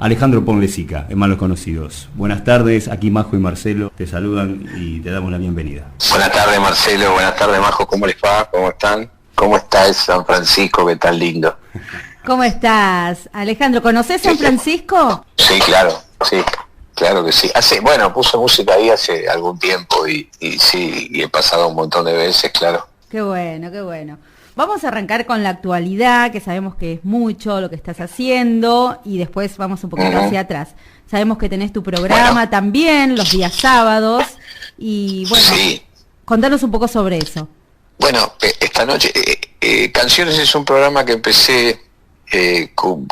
Alejandro Ponlecica, en Malos Conocidos. Buenas tardes, aquí Majo y Marcelo te saludan y te damos la bienvenida. Buenas tardes, Marcelo, buenas tardes, Majo, ¿cómo les va? ¿Cómo están? ¿Cómo está el San Francisco, que tan lindo? ¿Cómo estás, Alejandro? ¿Conocés San Francisco? Sí, claro, sí. Claro que sí. Puse música ahí hace algún tiempo y sí, y he pasado un montón de veces, claro. Qué bueno, qué bueno. Vamos a arrancar con la actualidad, que sabemos que es mucho lo que estás haciendo, y después vamos un poquito hacia atrás. Sabemos que tenés tu programa también, los días sábados, y bueno, sí. Contanos un poco sobre eso. Bueno, esta noche, Canciones es un programa que empecé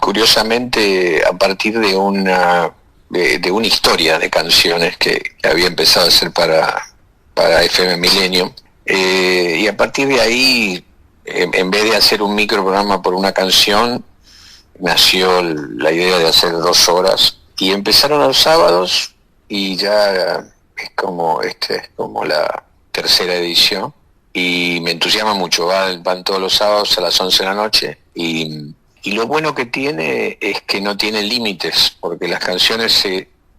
curiosamente a partir de una historia de canciones que había empezado a hacer para FM Millennium, y a partir de ahí, en vez de hacer un microprograma por una canción, nació la idea de hacer 2 horas, y empezaron los sábados y ya es como la tercera edición, y me entusiasma mucho. Van todos los sábados a las 11 de la noche, y lo bueno que tiene es que no tiene límites, porque las canciones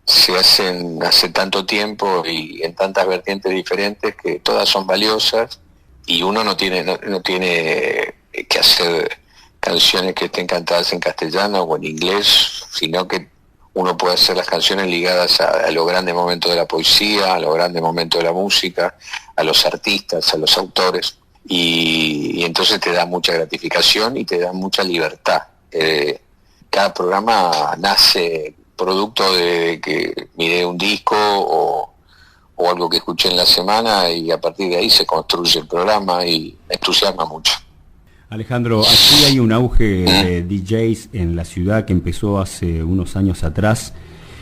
se hacen hace tanto tiempo y en tantas vertientes diferentes que todas son valiosas, y uno no tiene que hacer canciones que estén cantadas en castellano o en inglés, sino que uno puede hacer las canciones ligadas a los grandes momentos de la poesía, a los grandes momentos de la música, a los artistas, a los autores, y entonces te da mucha gratificación y te da mucha libertad. Cada programa nace producto de que miré un disco o algo que escuché en la semana, y a partir de ahí se construye el programa y me entusiasma mucho. Alejandro, aquí hay un auge de DJs en la ciudad que empezó hace unos años atrás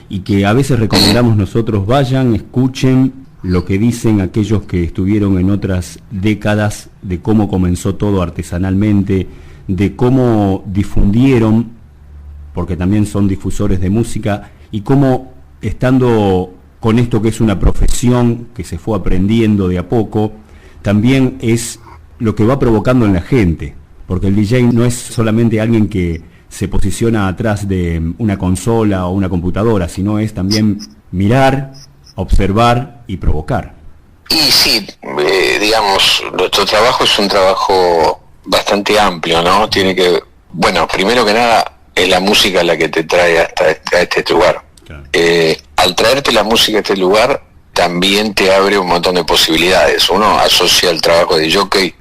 y que a veces recomendamos nosotros: vayan, escuchen lo que dicen aquellos que estuvieron en otras décadas, de cómo comenzó todo artesanalmente, de cómo difundieron, porque también son difusores de música, y cómo, estando con esto que es una profesión que se fue aprendiendo de a poco, también es lo que va provocando en la gente, porque el DJ no es solamente alguien que se posiciona atrás de una consola o una computadora, sino es también mirar, observar y provocar. Y sí, digamos, nuestro trabajo es un trabajo bastante amplio, ¿no? Tiene que, primero que nada, es la música la que te trae hasta este lugar. Claro. Al traerte la música a este lugar, también te abre un montón de posibilidades. Uno asocia el trabajo de jockey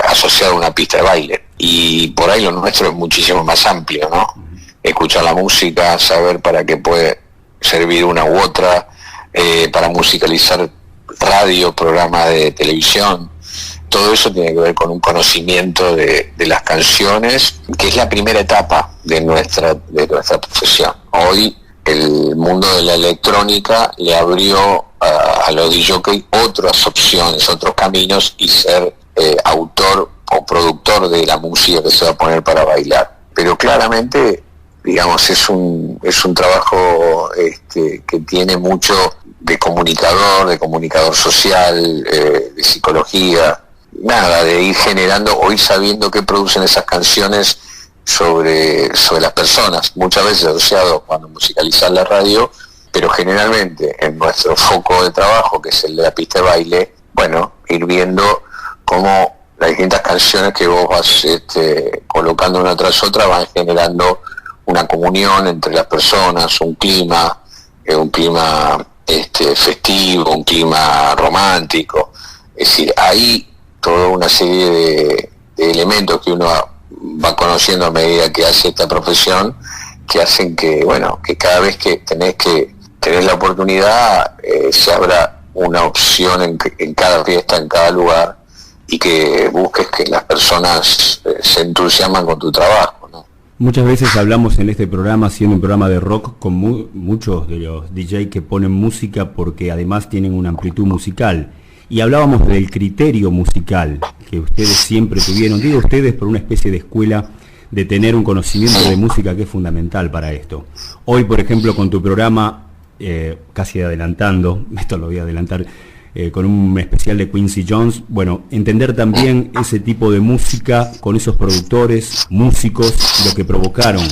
asociado a una pista de baile, y por ahí lo nuestro es muchísimo más amplio, ¿no? Escuchar la música, saber para qué puede servir una u otra, para musicalizar radio, programas de televisión. Todo eso tiene que ver con un conocimiento de las canciones, que es la primera etapa de nuestra profesión. Hoy el mundo de la electrónica le abrió a los DJs otras opciones, otros caminos, y ser autor o productor de la música que se va a poner para bailar. Pero claramente, digamos, es un trabajo que tiene mucho de comunicador social, de psicología, de ir generando o ir sabiendo qué producen esas canciones sobre las personas, muchas veces asociado cuando musicalizar la radio, pero generalmente en nuestro foco de trabajo, que es el de la pista de baile, ir viendo cómo las distintas canciones que vos vas colocando una tras otra van generando una comunión entre las personas, un clima festivo, un clima romántico. Es decir, hay toda una serie de elementos que uno va conociendo a medida que hace esta profesión, que hacen que cada vez que tenés la oportunidad, se abra una opción en cada fiesta, en cada lugar, y que busques que las personas se entusiasman con tu trabajo, ¿no? Muchas veces hablamos en este programa, siendo un programa de rock, con muchos de los DJ que ponen música porque además tienen una amplitud musical. Y hablábamos del criterio musical que ustedes siempre tuvieron. Digo ustedes por una especie de escuela de tener un conocimiento de música que es fundamental para esto. Hoy, por ejemplo, con tu programa, casi adelantando, esto lo voy a adelantar, con un especial de Quincy Jones, entender también ese tipo de música con esos productores, músicos, lo que provocaron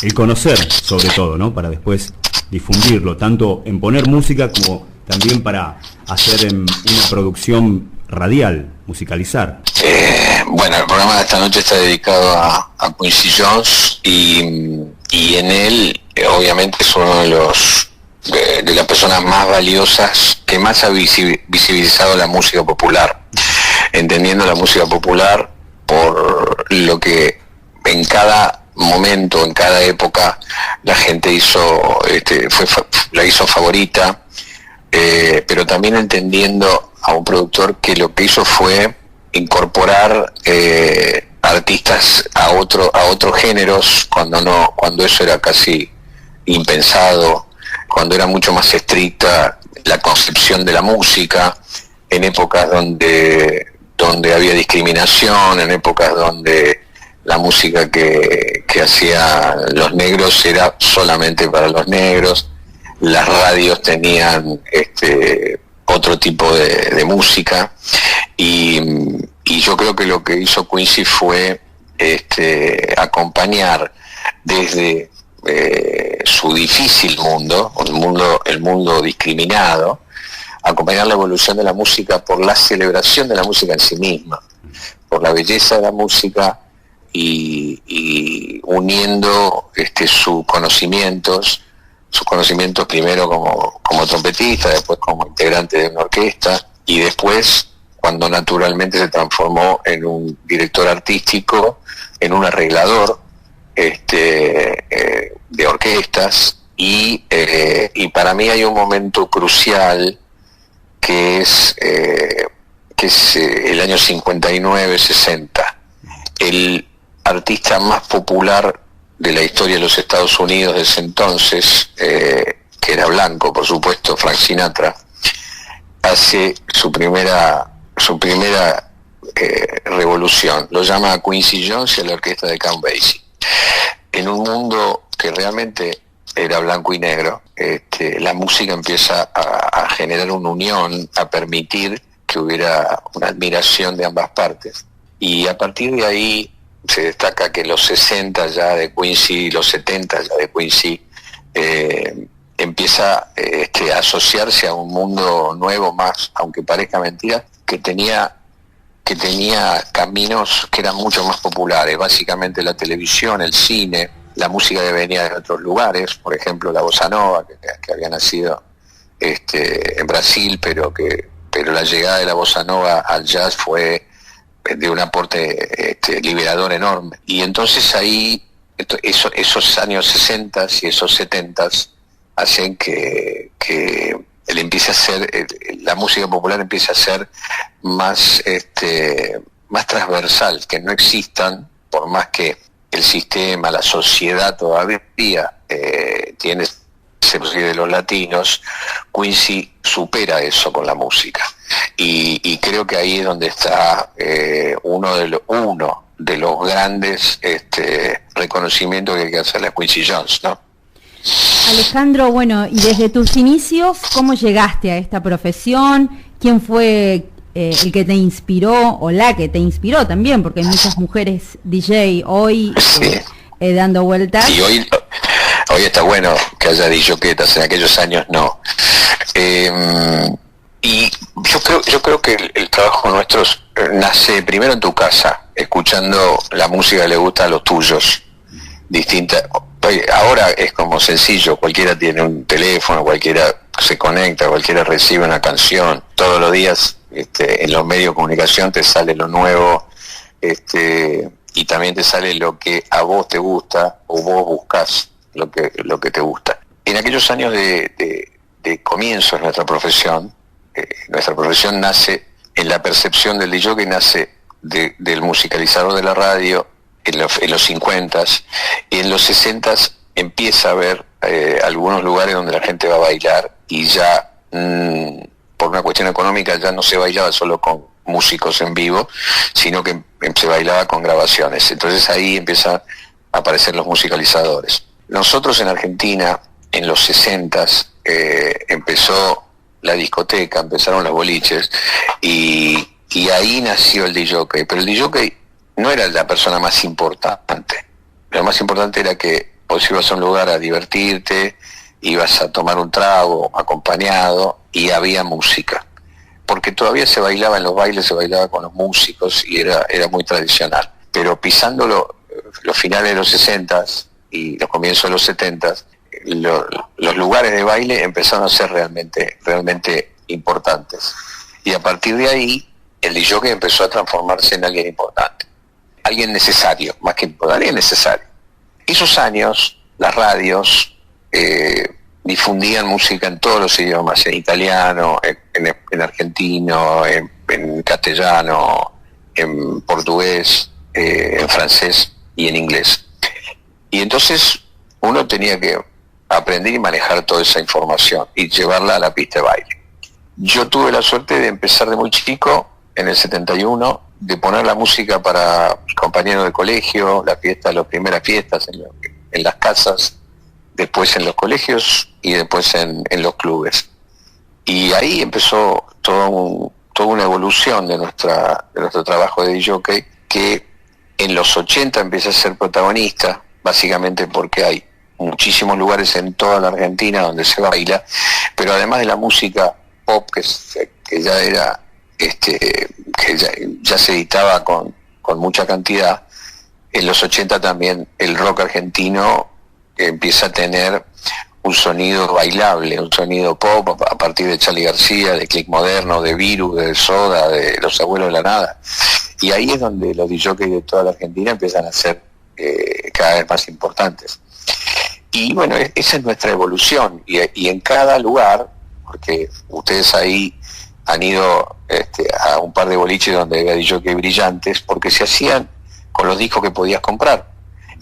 el conocer sobre todo, ¿no? Para después difundirlo, tanto en poner música como también para hacer una producción radial, musicalizar. Bueno, el programa de esta noche está dedicado a Quincy Jones y en él obviamente es uno de las personas más valiosas que más ha visibilizado la música popular, entendiendo la música popular por lo que en cada momento, en cada época, la gente la hizo favorita, pero también entendiendo a un productor que lo que hizo fue incorporar artistas a otros géneros cuando eso era casi impensado, cuando era mucho más estricta la concepción de la música, en épocas donde había discriminación, en épocas donde la música que hacían los negros era solamente para los negros, las radios tenían otro tipo de música, y yo creo que lo que hizo Quincy fue acompañar desde su difícil mundo, el mundo discriminado, acompañar la evolución de la música por la celebración de la música en sí misma, por la belleza de la música, y uniendo sus conocimientos primero como trompetista, después como integrante de una orquesta, y después cuando naturalmente se transformó en un director artístico, en un arreglador de orquestas, y para mí hay un momento crucial que es el año 59-60. El artista más popular de la historia de los Estados Unidos de ese entonces, que era blanco, por supuesto, Frank Sinatra, hace su primera revolución. Lo llama a Quincy Jones y a la orquesta de Count Basie. En un mundo que realmente era blanco y negro, la música empieza a generar una unión, a permitir que hubiera una admiración de ambas partes. Y a partir de ahí se destaca que los 60 ya de Quincy, los 70 ya de Quincy, empieza a asociarse a un mundo nuevo más, aunque parezca mentira, que tenía caminos que eran mucho más populares, básicamente la televisión, el cine, la música que venía de otros lugares, por ejemplo la bossa nova, que había nacido en Brasil, pero la llegada de la bossa nova al jazz fue de un aporte liberador enorme. Y entonces ahí esos años 60 y esos 70 hacen que él empiece a ser, la música popular empiece a ser más transversal, que no existan, por más que el sistema, la sociedad todavía tiene de los latinos, Quincy supera eso con la música, y creo que ahí es donde está uno de los grandes reconocimientos que hay que hacerle a Quincy Jones, ¿no? Alejandro, bueno, y desde tus inicios, ¿cómo llegaste a esta profesión? ¿Quién fue el que te inspiró, o la que te inspiró también? Porque hay muchas mujeres DJ hoy sí, dando vueltas. Y hoy está bueno que haya DJs, en aquellos años no. Y yo creo que el trabajo nuestro nace primero en tu casa, escuchando la música que le gusta a los tuyos, distinta. Ahora es como sencillo, cualquiera tiene un teléfono, cualquiera se conecta, cualquiera recibe una canción. Todos los días en los medios de comunicación te sale lo nuevo, y también te sale lo que a vos te gusta, o vos buscás lo que te gusta. En aquellos años de comienzo de nuestra profesión nace en la percepción del DJ, que nace del musicalizador de la radio en los 50s, y en los 60s empieza a haber algunos lugares donde la gente va a bailar, y ya por una cuestión económica ya no se bailaba solo con músicos en vivo, sino que se bailaba con grabaciones. Entonces ahí empiezan a aparecer los musicalizadores. Nosotros en Argentina, en los 60s, empezó la discoteca, empezaron los boliches, y ahí nació el DJ, pero el DJ no era la persona más importante. Lo más importante era que Vos ibas a un lugar a divertirte, ibas a tomar un trago acompañado y había música. Porque todavía se bailaba en los bailes, se bailaba con los músicos y era muy tradicional. Pero pisando los finales de los 60s y los comienzos de los 70s, los lugares de baile empezaron a ser realmente importantes. Y a partir de ahí, el DJ empezó a transformarse en alguien importante. Alguien necesario, más que importante, alguien necesario. Esos años, las radios difundían música en todos los idiomas, en italiano, en argentino, en castellano, en portugués, en francés y en inglés. Y entonces uno tenía que aprender y manejar toda esa información y llevarla a la pista de baile. Yo tuve la suerte de empezar de muy chico, en el 71, de poner la música para mis compañeros de colegio, las primeras fiestas en las casas, después en los colegios y después en los clubes. Y ahí empezó toda una evolución de nuestro trabajo de DJ, que en los 80 empieza a ser protagonista, básicamente porque hay muchísimos lugares en toda la Argentina donde se baila, pero además de la música pop que ya era que ya se editaba con mucha cantidad, en los 80 también el rock argentino empieza a tener un sonido bailable, un sonido pop a partir de Charly García, de Click Moderno, de Virus, de Soda, de Los Abuelos de la Nada. Y ahí es donde los DJs de toda la Argentina empiezan a ser cada vez más importantes. Y bueno, esa es nuestra evolución. Y en cada lugar, porque ustedes ahí han ido a un par de boliches donde había DJs brillantes, porque se hacían con los discos que podías comprar.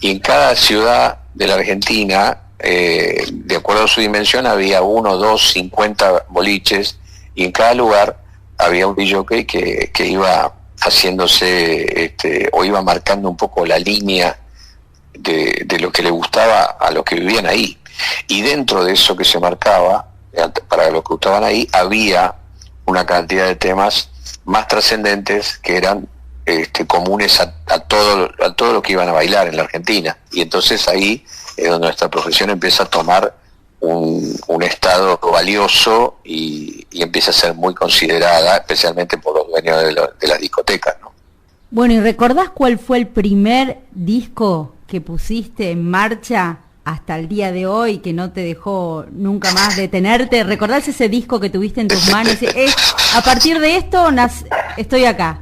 Y en cada ciudad de la Argentina, de acuerdo a su dimensión, había 1, 2, 50 boliches, y en cada lugar había un DJ que iba haciéndose, o iba marcando un poco la línea de lo que le gustaba a los que vivían ahí. Y dentro de eso que se marcaba, para los que estaban ahí, había una cantidad de temas más trascendentes que eran comunes a todo lo que iban a bailar en la Argentina. Y entonces ahí es donde nuestra profesión empieza a tomar un estado valioso y empieza a ser muy considerada, especialmente por los dueños de las discotecas, ¿no? Bueno, ¿y recordás cuál fue el primer disco que pusiste en marcha hasta el día de hoy, que no te dejó nunca más detenerte? ¿Recordás ese disco que tuviste en tus manos? A partir de esto estoy acá.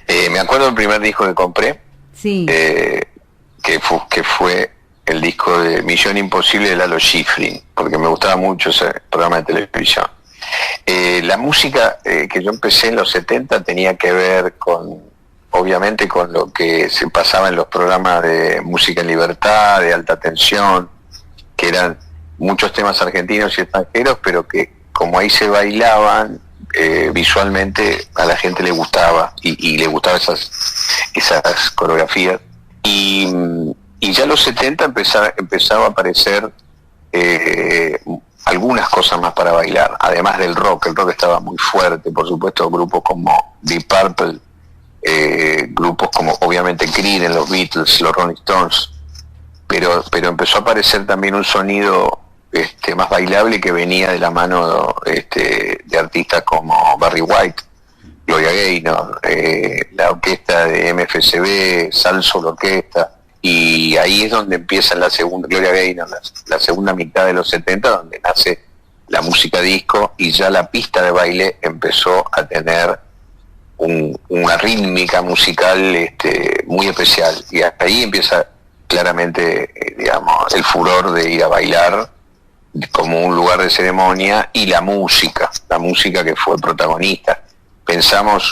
Me acuerdo del primer disco que compré, sí, que fue el disco de Misión Imposible de Lalo Schifrin, porque me gustaba mucho ese programa de televisión. La música que yo empecé en los 70 tenía que ver obviamente con lo que se pasaba en los programas de Música en Libertad, de alta tensión, que eran muchos temas argentinos y extranjeros, pero que como ahí se bailaban, visualmente a la gente le gustaba y le gustaban esas coreografías. Y ya en los 70 empezaba a aparecer algunas cosas más para bailar, además del rock. El rock estaba muy fuerte, por supuesto, grupos como Deep Purple, grupos como obviamente Creed, los Beatles, los Rolling Stones, pero empezó a aparecer también un sonido más bailable que venía de la mano de artistas como Barry White, Gloria Gaynor, la orquesta de MFSB, Salso la orquesta, y ahí es donde empieza Gloria Gaynor, la segunda mitad de los 70, donde nace la música disco, y ya la pista de baile empezó a tener una rítmica musical muy especial, y hasta ahí empieza claramente el furor de ir a bailar como un lugar de ceremonia, y la música que fue protagonista.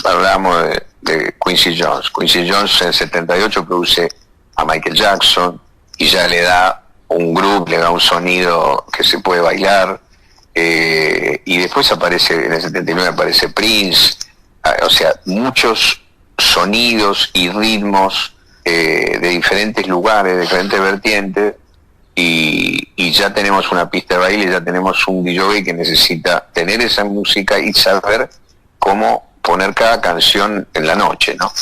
Hablamos de Quincy Jones. Quincy Jones en 78 produce a Michael Jackson y ya le da un groove, le da un sonido que se puede bailar, y después en el 79 aparece Prince, o sea, muchos sonidos y ritmos de diferentes lugares, de diferentes vertientes, y ya tenemos una pista de baile, ya tenemos un DJ que necesita tener esa música y saber cómo poner cada canción en la noche, ¿no?